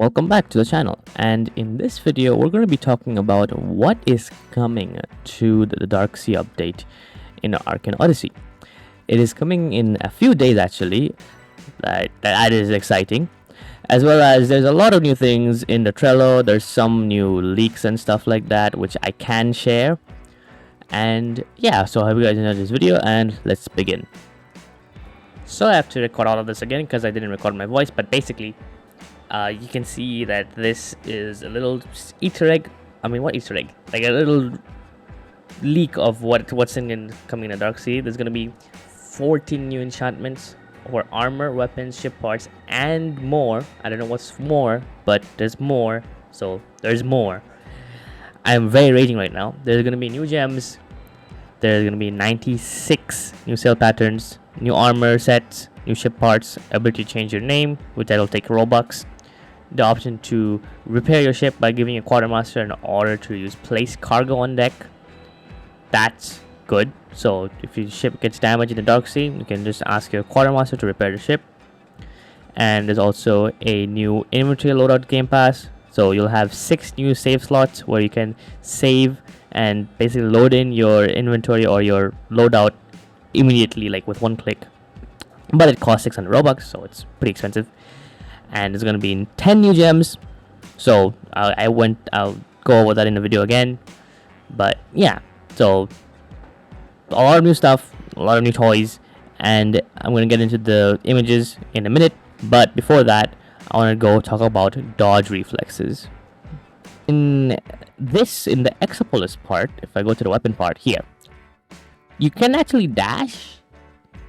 Welcome back to the channel, and in this video we're going to be talking about what is coming to the Dark Sea update in Arcane Odyssey. It is coming in a few days actually. That is exciting, as well as there's a lot of new things in the Trello. There's some new leaks and stuff like that which I can share, and yeah, so I hope you guys enjoyed this video and let's begin. So I have to record all of this again because I didn't record my voice, but basically you can see that this is a little Easter egg. I mean, what Easter egg? Like a little leak of what's coming in the Dark Sea. There's gonna be 14 new enchantments or armor, weapons, ship parts, and more. I don't know what's more, but there's more. So there's more. I'm very raging right now. There's gonna be new gems. There's gonna be 96 new sail patterns, new armor sets, new ship parts, ability to change your name, which that'll take Robux. The option to repair your ship by giving a quartermaster an order to use place cargo on deck. That's good. So if your ship gets damaged in the Dark Sea, you can just ask your quartermaster to repair the ship. And there's also a new inventory loadout game pass. So you'll have 6 new save slots where you can save and basically load in your inventory or your loadout immediately, like with one click. But it costs 600 Robux, so it's pretty expensive. And it's going to be 10 new gems. So I'll go over that in the video again. But yeah, so a lot of new stuff, a lot of new toys, and I'm going to get into the images in a minute. But before that, I want to go talk about dodge reflexes. In the Exopolis part, if I go to the weapon part here, you can actually dash,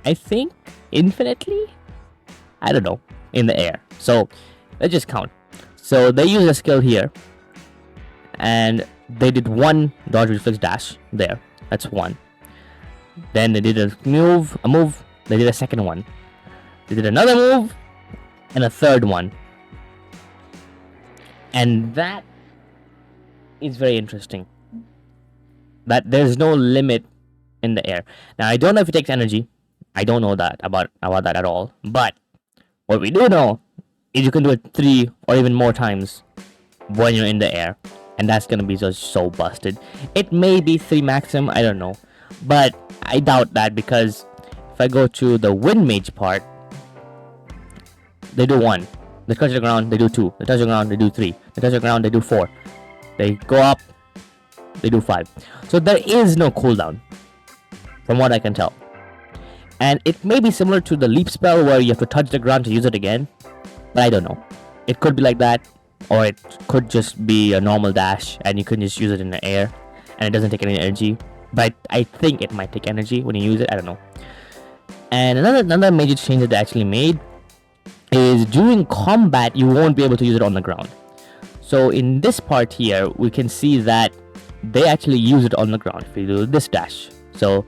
I think, infinitely. I don't know, in the air. So let's just count. So they use a skill here, and they did one dodge reflex dash there. That's one. Then they did a move. They did a second one. They did another move, and a third one. And that is very interesting. That there's no limit in the air. Now I don't know if it takes energy. I don't know that about that at all. But what we do know is you can do it 3 or even more times when you're in the air, and that's gonna be just so busted. It may be 3 maximum, I don't know, but I doubt that, because if I go to the wind mage part, they do 1. They touch the ground, they do 2. They touch the ground, they do 3. They touch the ground, they do 4. They go up, they do 5. So there is no cooldown, from what I can tell. And it may be similar to the leap spell where you have to touch the ground to use it again, but I don't know. It could be like that, or it could just be a normal dash and you can just use it in the air and it doesn't take any energy. But I think it might take energy when you use it, I don't know. And another major change that they actually made is during combat you won't be able to use it on the ground. So in this part here, we can see that they actually use it on the ground if you do this dash. So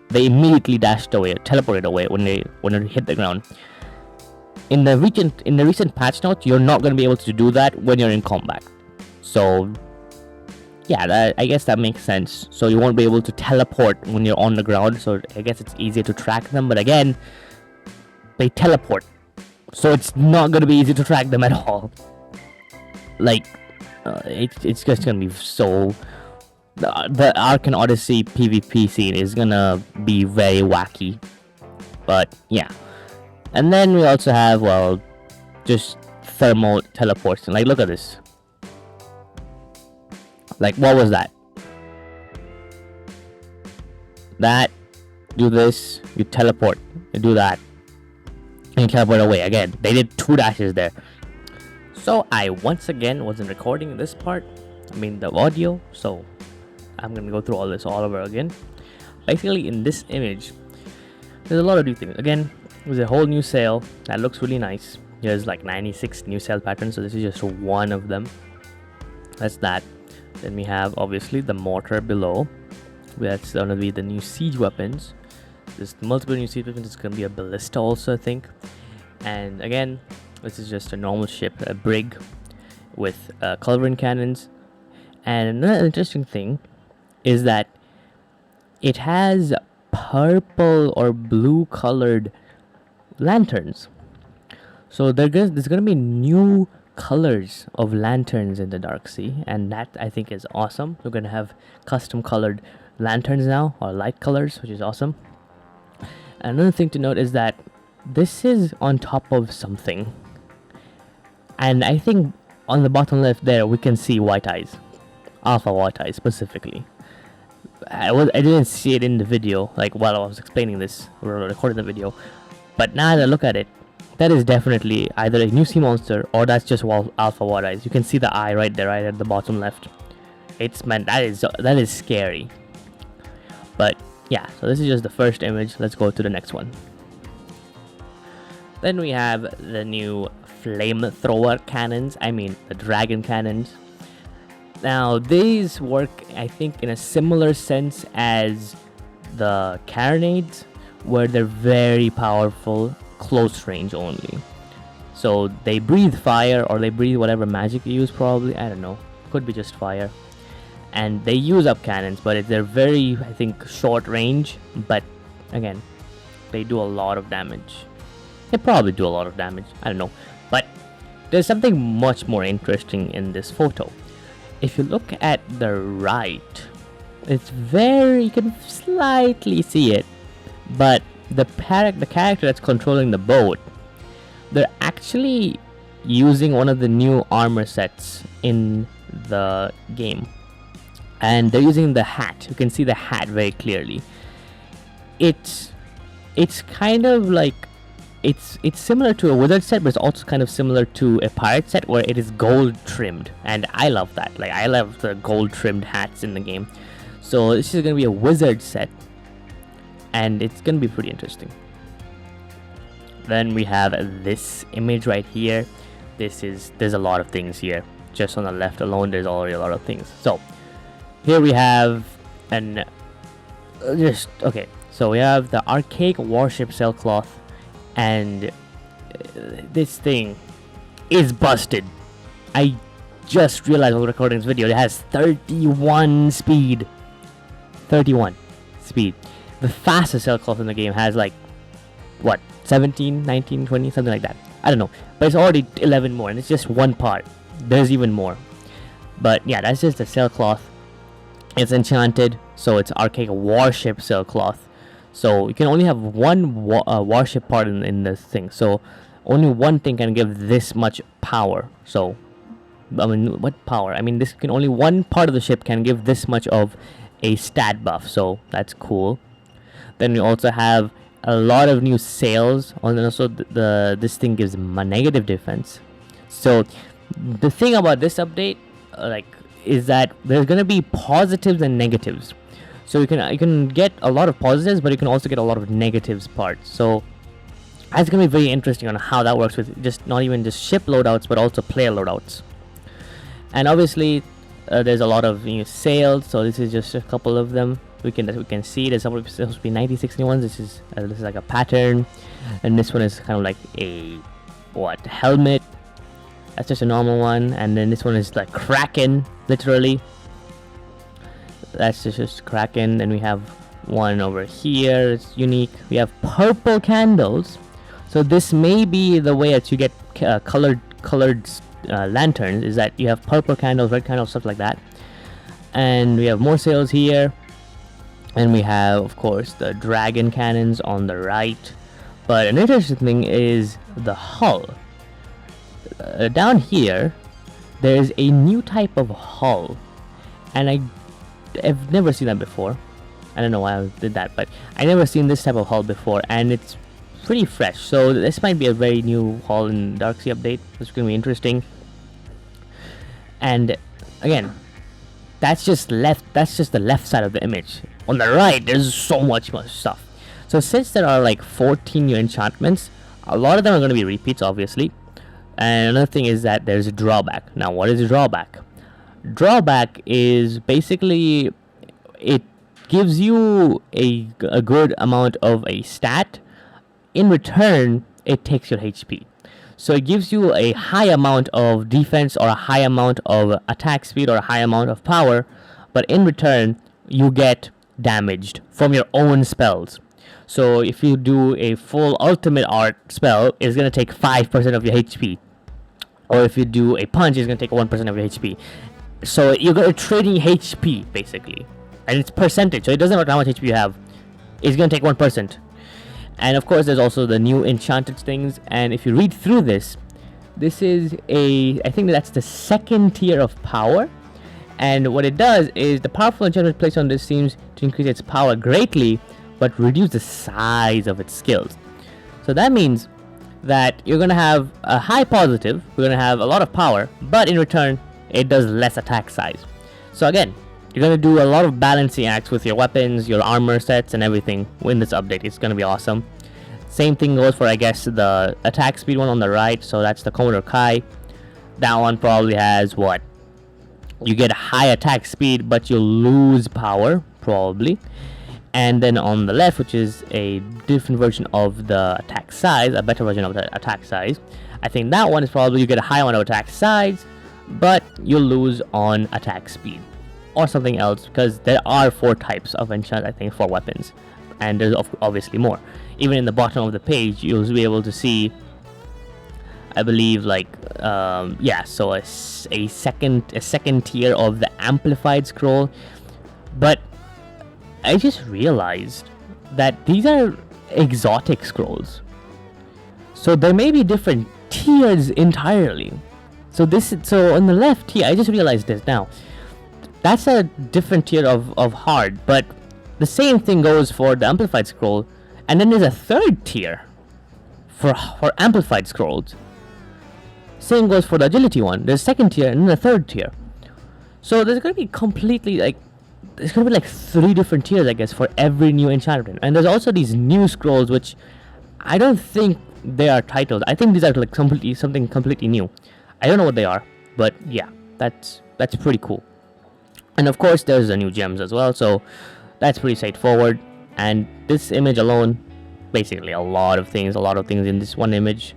they immediately dashed away, teleported away when they hit the ground. In the recent patch notes, you're not going to be able to do that when you're in combat. So yeah, I guess that makes sense. So you won't be able to teleport when you're on the ground. So I guess it's easier to track them. But again, they teleport, so it's not going to be easy to track them at all. Like it's just going to be so. The Arcane Odyssey PvP scene is gonna be very wacky. But yeah. And then we also have, well, just thermal teleports. Like, look at this. Like, what was that? That, do this, you teleport, you do that, and you teleport away again. They did 2 dashes there. So I once again wasn't recording this part, the audio, so I'm gonna go through all this all over again. Basically, in this image, there's a lot of new things. Again, there's a whole new sail that looks really nice. There's like 96 new sail patterns, so this is just one of them. That's that. Then we have obviously the mortar below. That's gonna be the new siege weapons. There's multiple new siege weapons. It's gonna be a ballista also, I think. And again, this is just a normal ship, a brig with culverin cannons. And another interesting thing is that it has purple or blue colored lanterns. So there's going to be new colors of lanterns in the Dark Sea, and that I think is awesome. We're gonna have custom colored lanterns now, or light colors, which is awesome. Another thing to note is that this is on top of something, and I think on the bottom left there we can see white eyes, alpha white eyes specifically. I didn't see it in the video, like while I was explaining this or recording the video, but now that I look at it, that is definitely either a new sea monster or that's just alpha white eyes. You can see the eye right there, right at the bottom left. It's meant that is scary. But yeah, so this is just the first image. Let's go to the next one. Then we have the new flamethrower cannons. I mean the dragon cannons. Now these work, I think, in a similar sense as the carronades, where they're very powerful, close range only. So they breathe fire, or they breathe whatever magic you use, probably. I don't know. Could be just fire. And they use up cannons, but they're very, I think, short range. But again, they do a lot of damage. They probably do a lot of damage. I don't know. But there's something much more interesting in this photo. If you look at the right, you can slightly see it, but the character that's controlling the boat, they're actually using one of the new armor sets in the game, and they're using the hat. You can see the hat very clearly. It's kind of like it's similar to a wizard set, but it's also kind of similar to a pirate set where it is gold trimmed, and I love that. Like, I love the gold trimmed hats in the game. So this is gonna be a wizard set, and it's gonna be pretty interesting. Then we have this image right here. There's a lot of things here. Just on the left alone, there's already a lot of things. So here we have so we have the Archaic warship sailcloth. And this thing is busted. I just realized while recording this video, it has 31 speed. 31 speed. The fastest sailcloth in the game has like, what, 17, 19, 20, something like that. I don't know. But it's already 11 more, and it's just one part. There's even more. But yeah, that's just the sailcloth. It's enchanted, so it's Archaic warship sailcloth. So you can only have one warship part in this thing. So only one thing can give this much power. So, I mean, what power? I mean, only one part of the ship can give this much of a stat buff. So that's cool. Then we also have a lot of new sails. And also this thing gives negative defense. So the thing about this update, is that there's gonna be positives and negatives. So you can get a lot of positives, but you can also get a lot of negatives parts. So it's gonna be very interesting on how that works with just not even just ship loadouts, but also player loadouts. And obviously, there's a lot of sails. So this is just a couple of them. We can see there's supposed to be 96 new ones. This is like a pattern, and this one is kind of like a helmet. That's just a normal one, and then this one is like Kraken, literally. That's just Kraken. Then we have one over here. It's unique. We have purple candles. So this may be the way that you get colored lanterns, is that you have purple candles, red candles, stuff like that. And we have more sails here. And we have, of course, the dragon cannons on the right. But an interesting thing is the hull. Down here, there is a new type of hull, and I've never seen that before. I don't know why I did that, but I never seen this type of hull before, and it's pretty fresh. So this might be a very new hull in Dark Sea update. It's gonna be interesting. And again, that's just the left side of the image. On the right, there's so much more stuff. So since there are like 14 new enchantments, a lot of them are going to be repeats, obviously. And another thing is that there's a drawback. Now, what is a drawback? Drawback is basically it gives you a good amount of a stat. In return, it takes your HP. So it gives you a high amount of defense or a high amount of attack speed or a high amount of power, but in return, you get damaged from your own spells. So if you do a full ultimate art spell, it's going to take 5% of your HP. or if you do a punch, it's gonna take 1% of your HP. So you're gonna trading HP basically, and it's percentage. So it doesn't matter how much HP you have. It's gonna take 1%. And of course, there's also the new enchanted things. And if you read through this, this is I think that's the second tier of power. And what it does is the powerful enchantment placed on this seems to increase its power greatly, but reduce the size of its skills. So that means that you're gonna have a high positive. We're gonna have a lot of power, but in return, it does less attack size. So again, you're gonna do a lot of balancing acts with your weapons, your armor sets, and everything in this update. It's gonna be awesome. Same thing goes for, I guess, the attack speed one on the right. So that's the Commodore Kai. That one probably has what? You get high attack speed, but you lose power, probably. And then on the left, which is a different version of the attack size, a better version of the attack size. I think that one is probably you get a high amount of attack size, but you lose on attack speed. Or something else, because there are 4 types of enchant, I think, for weapons. And there's obviously more. Even in the bottom of the page, you'll be able to see, I believe, like, yeah, so a second tier of the amplified scroll. But I just realized that these are exotic scrolls. So there may be different tiers entirely. So on the left here, I just realized this now. That's a different tier of hard, but the same thing goes for the amplified scroll. And then there's a third tier for amplified scrolls. Same goes for the agility one. There's a second tier and then a third tier. So there's gonna be completely there's gonna be like 3 different tiers, I guess, for every new enchantment. And there's also these new scrolls, which I don't think they are titled. I think these are like something completely new. I don't know what they are, but yeah, that's pretty cool. And of course, there's the new gems as well, so that's pretty straightforward. And this image alone, basically a lot of things in this one image.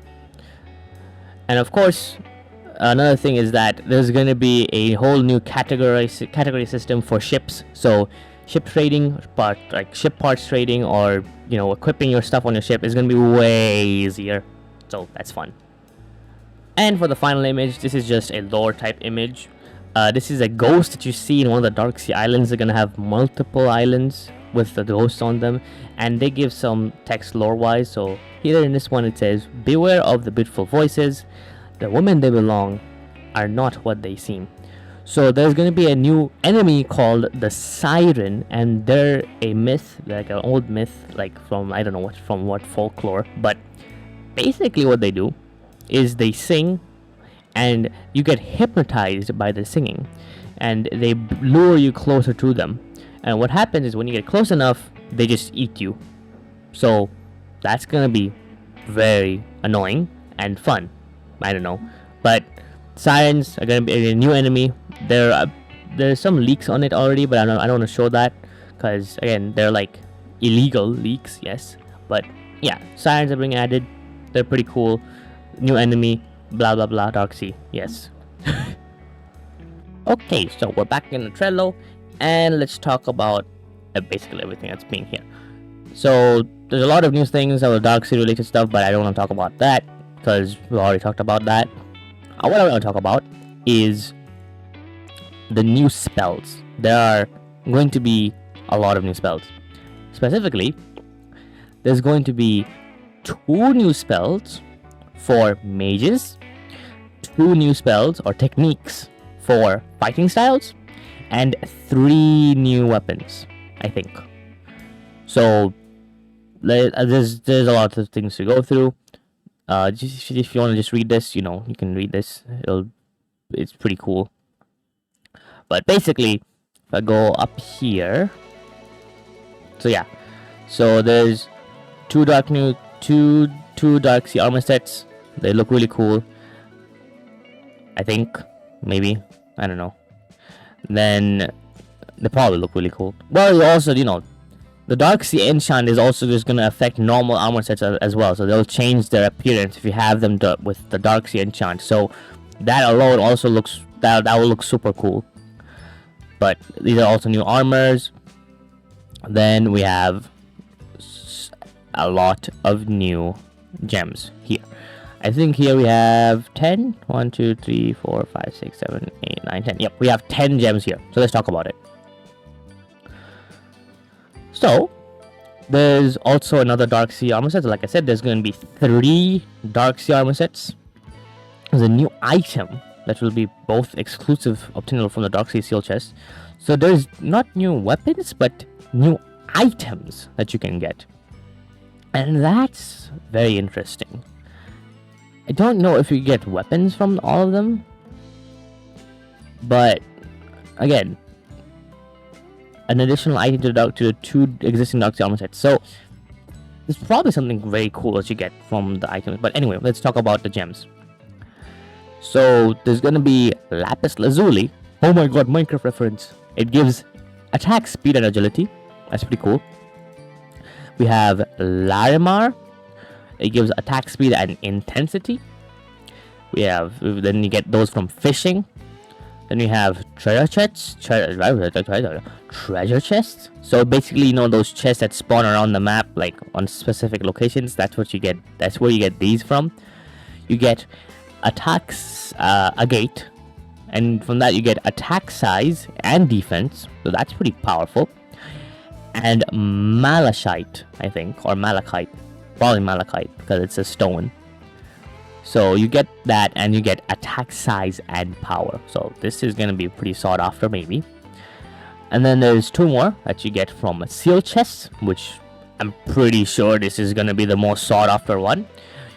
And of course, another thing is that there's going to be a whole new category system for ships. So ship trading, ship parts trading, or equipping your stuff on your ship is going to be way easier. So that's fun. And for the final image, this is just a lore type image. This is a ghost that you see in one of the Dark Sea Islands. They're going to have multiple islands with the ghosts on them, and they give some text lore wise. So here in this one it says, beware of the beautiful voices, the women they belong are not what they seem. So there's going to be a new enemy called the Siren, and they're a myth, like an old myth, like from I don't know what folklore, but basically what they do is they sing, and you get hypnotized by the singing, and they lure you closer to them. And what happens is when you get close enough, they just eat you. So that's gonna be very annoying and fun. I don't know, but sirens are gonna be a new enemy. There's some leaks on it already, but I don't want to show that because again, they're like illegal leaks, yes. But yeah, sirens are being added. They're pretty cool. New enemy, blah blah blah, Dark Sea, yes. Okay, so we're back in the Trello, and let's talk about basically everything that's being here. So there's a lot of new things of the Dark Sea related stuff, but I don't want to talk about that because we already talked about that. What I want to talk about is the new spells. There are going to be a lot of new spells. Specifically, there's going to be 2 new spells for mages, 2 new spells or techniques for fighting styles, and 3 new weapons, I think. So there's a lot of things to go through. Just, if you want to just read this, you can read this. It's pretty cool. But basically, if I go up here, so yeah, so there's 2 Dark Sea armor sets. They look really cool. I think, maybe, I don't know. Then they probably look really cool. Well, also, the Dark Sea enchant is also just gonna affect normal armor sets as well. So they'll change their appearance if you have them with the Dark Sea enchant. So that alone also looks that will look super cool. But these are also new armors. Then we have a lot of new gems here. I think here we have 10. 1, 2, 3, 4, 5, 6, 7, 8, 9, 10. Yep, we have 10 gems here. So let's talk about it. So there's also another Dark Sea armor set. Like I said, there's going to be 3 Dark Sea armor sets. There's a new item that will be both exclusive, obtainable from the Dark Sea seal chest. So there's not new weapons, but new items that you can get. And that's very interesting. I don't know if you get weapons from all of them, but again, an additional item to the 2 existing Dark Sea armor sets. So there's probably something very cool that you get from the items. But anyway, let's talk about the gems. So there's gonna be Lapis Lazuli. Oh my god, Minecraft reference. It gives attack speed and agility. That's pretty cool. We have Larimar. It gives attack speed and intensity. Then you get those from fishing. Then we have treasure chests. Treasure chests. So basically, those chests that spawn around the map, like on specific locations. That's what you get. That's where you get these from. You get attacks, a gate, and from that you get attack size and defense. So that's pretty powerful. And malachite, I think, or malachite, probably malachite because it's a stone. So you get that, and you get attack size and power. So this is gonna be pretty sought after, maybe. And then there's 2 more that you get from a seal chest, which I'm pretty sure this is gonna be the most sought after one.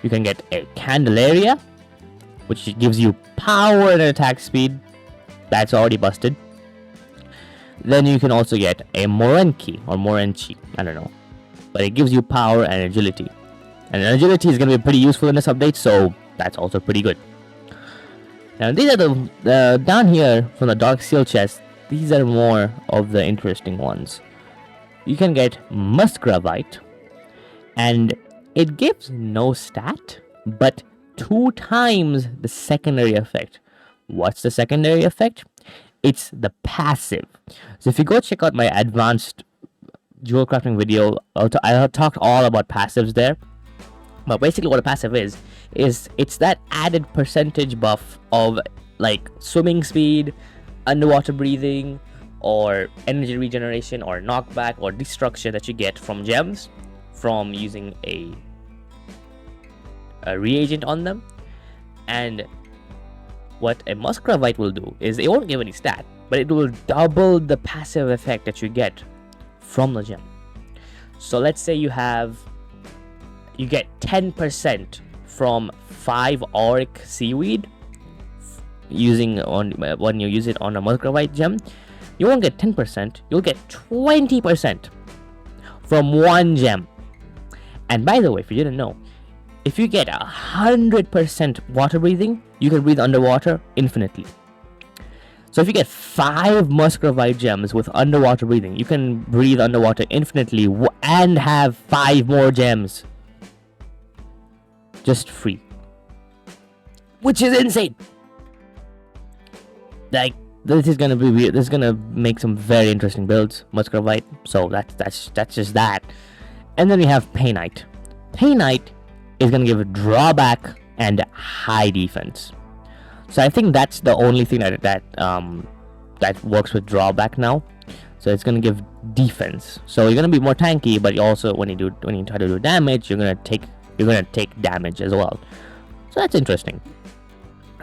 You can get a Candelaria, which gives you power and attack speed. That's already busted. Then you can also get a Morenki or Morenchi, I don't know, but it gives you power and agility. And agility is going to be pretty useful in this update, so that's also pretty good. Now these are the down here from the Dark Seal chest. These are more of the interesting ones. You can get Musgravite, and it gives no stat, but 2 times the secondary effect. What's the secondary effect? It's the passive. So if you go check out my advanced jewel crafting video, I talked all about passives there. But basically what a passive is it's that added percentage buff of like swimming speed, underwater breathing, or energy regeneration, or knockback, or destruction that you get from gems from using a reagent on them. And what a Musgravite will do is it won't give any stat, but it will double the passive effect that you get from the gem. So let's say you get 10% from 5 auric seaweed when you use it on a Musgravite gem. You won't get 10%, you'll get 20% from 1 gem. And by the way, if you didn't know, if you get 100% water breathing, you can breathe underwater infinitely. So if you get 5 Musgravite gems with underwater breathing, you can breathe underwater infinitely and have 5 more gems just free, which is insane. Like, this is gonna be weird. This is gonna make some very interesting builds, Musgravite. So that's just that. And then we have Painite. Painite is going to give a drawback and high defense. So I think that's the only thing that works with drawback now. So it's going to give defense. So you're going to be more tanky, but you also when you try to do damage, you're going to take damage as well. So that's interesting.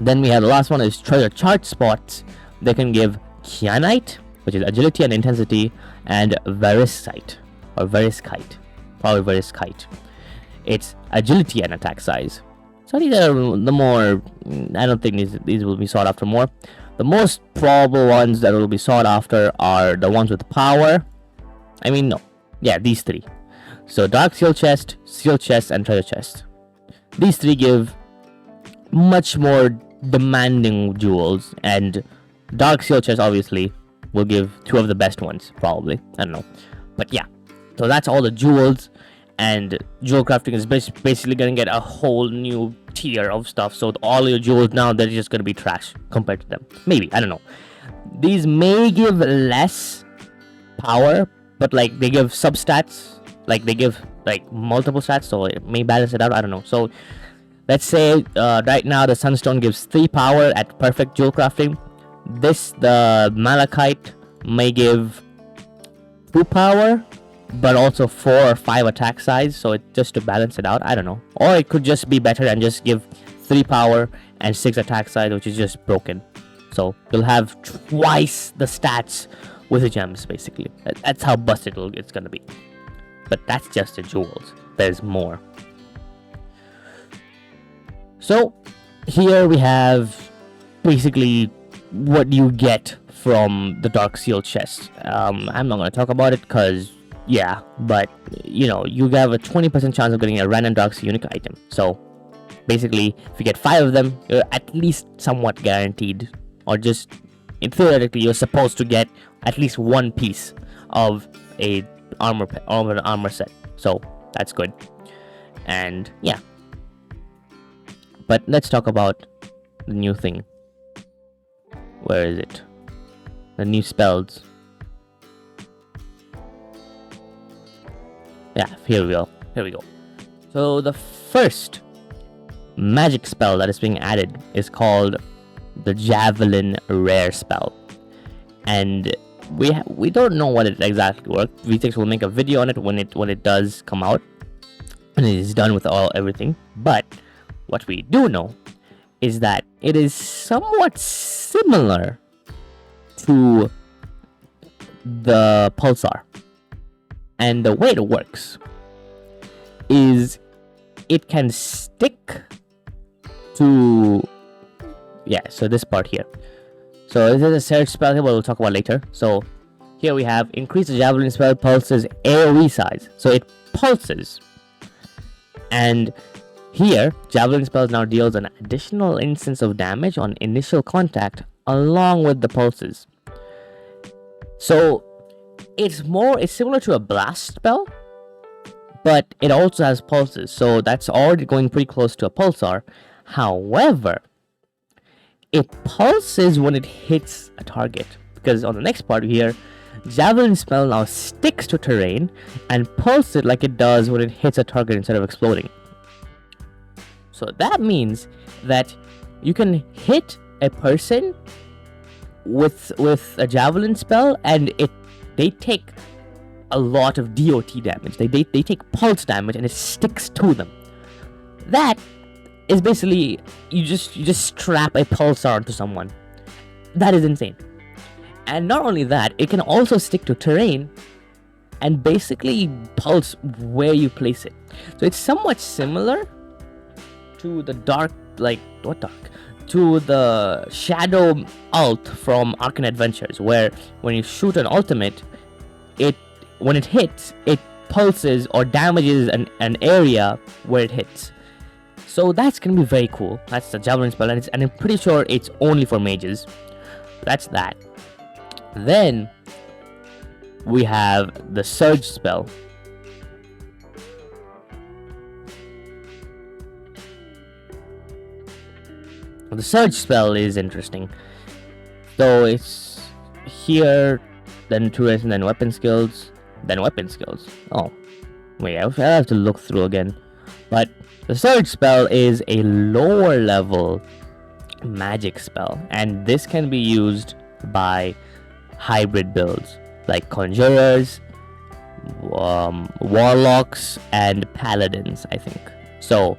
Then we have the last one is treasure chart spots. They can give Kyanite, which is agility and intensity, and Verisite or Veriskite, probably Veriskite. It's agility and attack size. So these are the more, I don't think these will be sought after more. The most probable ones that will be sought after are the ones with power. I mean, no. Yeah, these 3. So Dark Seal Chest, and Treasure Chest. These 3 give much more demanding jewels, and Dark Seal Chest obviously will give 2 of the best ones, probably. I don't know. But yeah, so that's all the jewels. And jewel crafting is basically going to get a whole new tier of stuff. So all your jewels now, they're just going to be trash compared to them. Maybe, I don't know. These may give less power, but like they give substats. Like they give like multiple stats, so it may balance it out. I don't know. So Let's say right now the Sunstone gives 3 power at perfect jewel crafting. The Malachite may give 2 power, but also 4 or 5 attack size, so it just to balance it out. I don't know. Or it could just be better and just give 3 power and 6 attack size, which is just broken. So you'll have twice the stats with the gems, basically. That's how busted it's gonna be. But that's just the jewels. There's more. So here we have basically what you get from the Dark Seal chest. I'm not going to talk about it because, yeah, but you know, you have a 20% chance of getting a random Dark Seal unique item. So basically, if you get 5 of them, you're at least somewhat guaranteed, or just theoretically, you're supposed to get at least 1 piece of an armor set. So that's good. And yeah. But let's talk about the new thing. Where is it? The new spells. Yeah, here we go. Here we go. So the first magic spell that is being added is called the Javelin rare spell. And we don't know what it exactly works. VTX will make a video on it when it does come out. And it is done with everything. But what we do know is that it is somewhat similar to the pulsar. And the way it works is it can stick to, yeah, so this part here. So this is a surge spell here, we'll talk about later. So here we have increase the Javelin spell pulses AoE size. So it pulses. And here, Javelin spell now deals an additional instance of damage on initial contact along with the pulses. So it's similar to a blast spell, but it also has pulses. So that's already going pretty close to a pulsar. However, it pulses when it hits a target, because on the next part here, Javelin spell now sticks to terrain and pulses it like it does when it hits a target instead of exploding. So that means that you can hit a person with a Javelin spell, and they take a lot of DOT damage. They take pulse damage, and it sticks to them. That is basically you just strap a pulsar onto someone. That is insane. And not only that, it can also stick to terrain and basically pulse where you place it. So it's somewhat similar to the to the shadow ult from Arcane Adventures, where when you shoot an ultimate, when it hits, it pulses or damages an area where it hits. So that's gonna be very cool. That's the Javelin spell, and I'm pretty sure it's only for mages. That's that. Then we have the Surge spell. The Surge spell is interesting. So it's here, then turrets, and then weapon skills, then weapon skills. Oh, wait, I have to look through again. But the Surge spell is a lower level magic spell, and this can be used by hybrid builds like conjurers, warlocks, and paladins, I think. So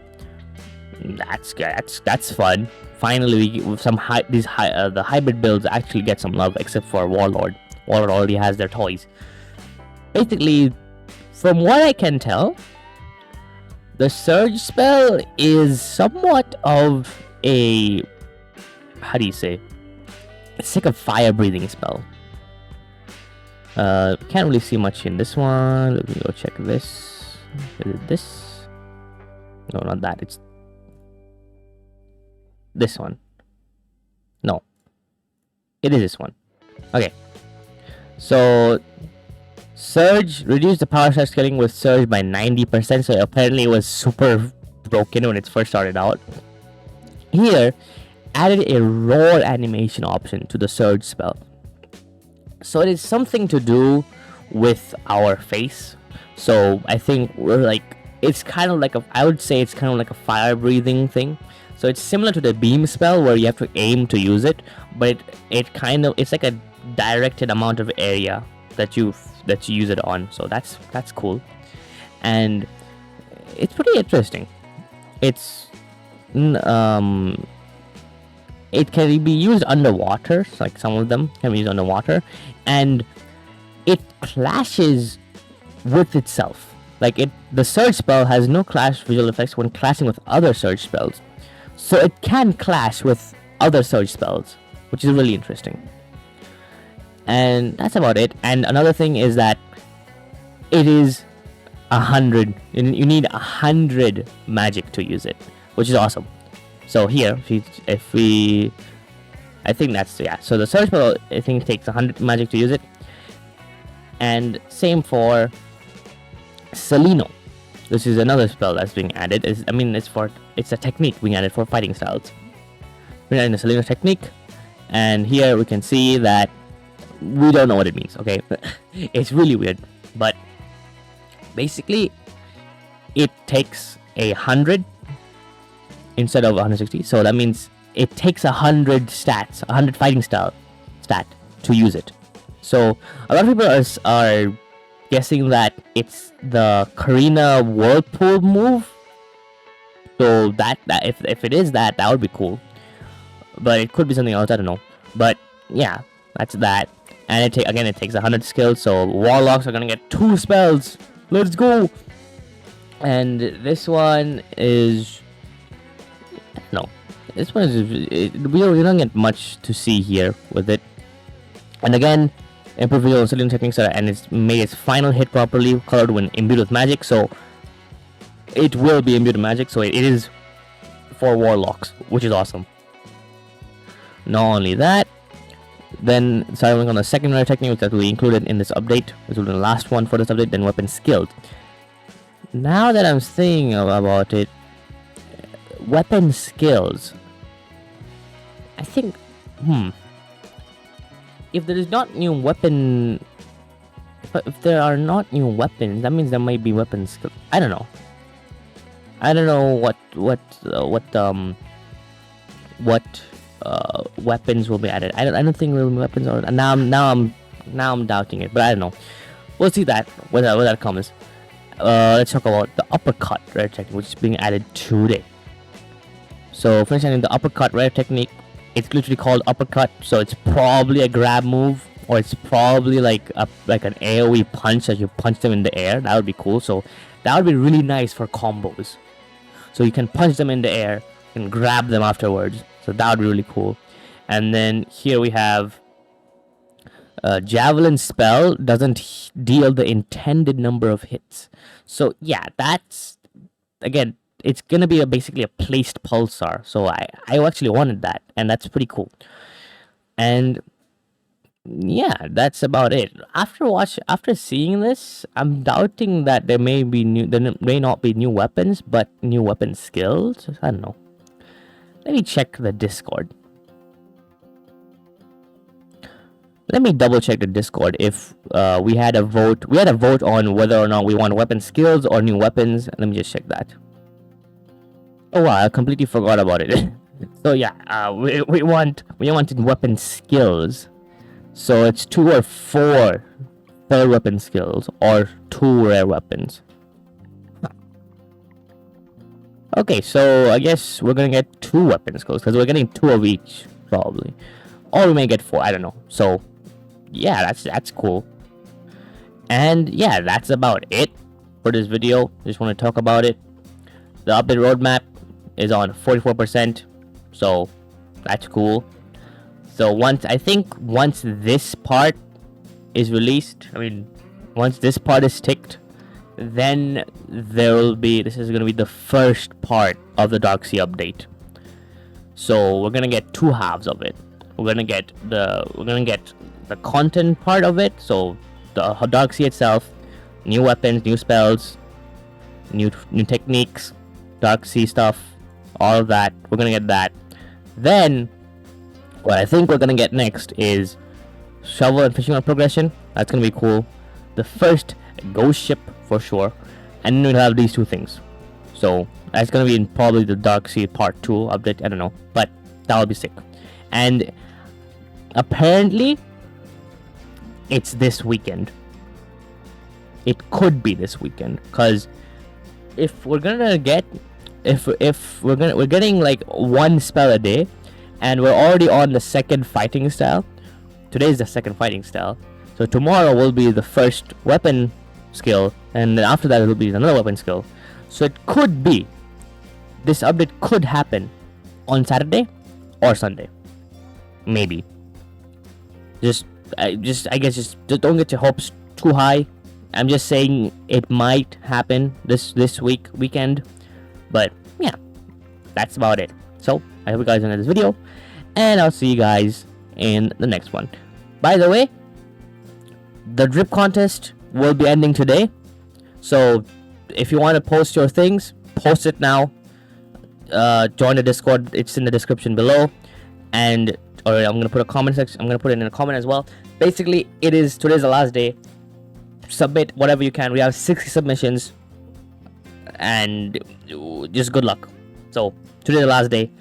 that's fun. Finally, the hybrid builds actually get some love, except for Warlord. Warlord already has their toys. Basically, from what I can tell, the Surge spell is somewhat of a, how do you say? It's like a fire breathing spell. Can't really see much in this one. Let me go check this. Is it this? No, not that. It's this one. No. It is this one. Okay. So Surge reduced the power shot scaling with Surge by 90%. So apparently it was super broken when it first started out. Here, added a roar animation option to the Surge spell. So it is something to do with our face. So I think we're like, it's kind of like I would say it's kind of like a fire breathing thing. So it's similar to the beam spell where you have to aim to use it, but it's like a directed amount of area that you use it on. So that's cool, and it's pretty interesting. It's it can be used underwater, like some of them can be used underwater, and it clashes with itself. Like the surge spell has no clash visual effects when clashing with other surge spells, so it can clash with other surge spells, which is really interesting. And that's about it. And another thing is that it is 100. You need 100 magic to use it, which is awesome. So here, if we I think that's, yeah. So the surge spell, I think it takes 100 magic to use it. And same for Seleno. This is another spell that's being added. It's a technique being added for fighting styles. We're adding the Seleno technique, and here we can see that we don't know what it means. Okay, it's really weird, but basically it takes 100 instead of 160. So that means it takes 100 stats, 100 fighting style stat to use it. So a lot of people are guessing that it's the Karina Whirlpool move. So that if it is that would be cool. But it could be something else, I don't know. But yeah, that's that. And it takes 100 skills, so warlocks are gonna get 2 spells. Let's go. And this one is, no, this one is, we don't get much to see here with it. And again, improved visual and Seleno techniques and it's made its final hit properly colored when imbued with magic, so it will be imbued with magic, so it is for warlocks, which is awesome. Not only that, then starting on the second rare technique that we included in this update, which will be the last one for this update, then weapon skilled. Now that I'm thinking about it, weapon skills, I think, if there is not new weapon, if there are not new weapons, that means there might be weapon skill. I don't know what weapons will be added. I don't think real weapons are. Now I'm doubting it, but I don't know. We'll see that when that comes. Let's talk about the uppercut rare technique, which is being added today. So for instance, the uppercut rare technique, it's literally called uppercut. So it's probably a grab move, or it's probably like an AoE punch that you punch them in the air. That would be cool. So that would be really nice for combos. So you can punch them in the air and grab them afterwards. So that would be really cool. And then here we have Javelin spell doesn't deal the intended number of hits. So yeah, that's, again, it's gonna be basically a placed pulsar. So I actually wanted that, and that's pretty cool. And yeah, that's about it. After seeing this, I'm doubting that there may not be new weapons, but new weapon skills. I don't know. Let me check the Discord. Let me double check the Discord if we had a vote. We had a vote on whether or not we want weapon skills or new weapons. Let me just check that. Oh wow, I completely forgot about it. So yeah, we wanted weapon skills. So it's 2 or 4 third weapon skills or 2 rare weapons. Okay, so I guess we're gonna get 2 weapon skills because we're getting 2 of each probably, or we may get 4. I don't know. So yeah, that's cool. And yeah, that's about it for this video. Just want to talk about it. The update roadmap is on 44%, so that's cool. So once this part is released, once this part is ticked, then this is gonna be the first part of the Darksea update. So we're gonna get 2 halves of it. We're gonna get the content part of it, so the Darksea itself, new weapons, new spells, new techniques, Darksea stuff, all of that. We're gonna get that. Then what I think we're gonna get next is shovel and fishing rod progression. That's gonna be cool. The first ghost ship for sure, and then we'll have these two things. So that's gonna be in probably the Darksea Part 2 update. I don't know, but that'll be sick. And apparently, it's this weekend. It could be this weekend, cause if we're gonna get, if we're getting like one spell a day, and we're already on the second fighting style. Today is the second fighting style, so tomorrow will be the first weapon skill, and then after that it will be another weapon skill. So it could be, this update could happen on Saturday or Sunday, maybe. I guess just don't get your hopes too high. I'm just saying it might happen this weekend, but yeah, that's about it. So I hope you guys enjoyed this video, and I'll see you guys in the next one. By the way, the drip contest will be ending today, so if you want to post your things, post it now. Join the Discord, it's in the description below, and or I'm gonna put a comment section. I'm gonna put it in a comment as well. Basically, today's the last day. Submit whatever you can. We have 60 submissions, and just good luck. So today's the last day.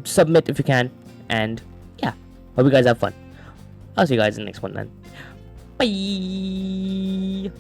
Submit if you can, and yeah, hope you guys have fun. I'll see you guys in the next one then. Bye.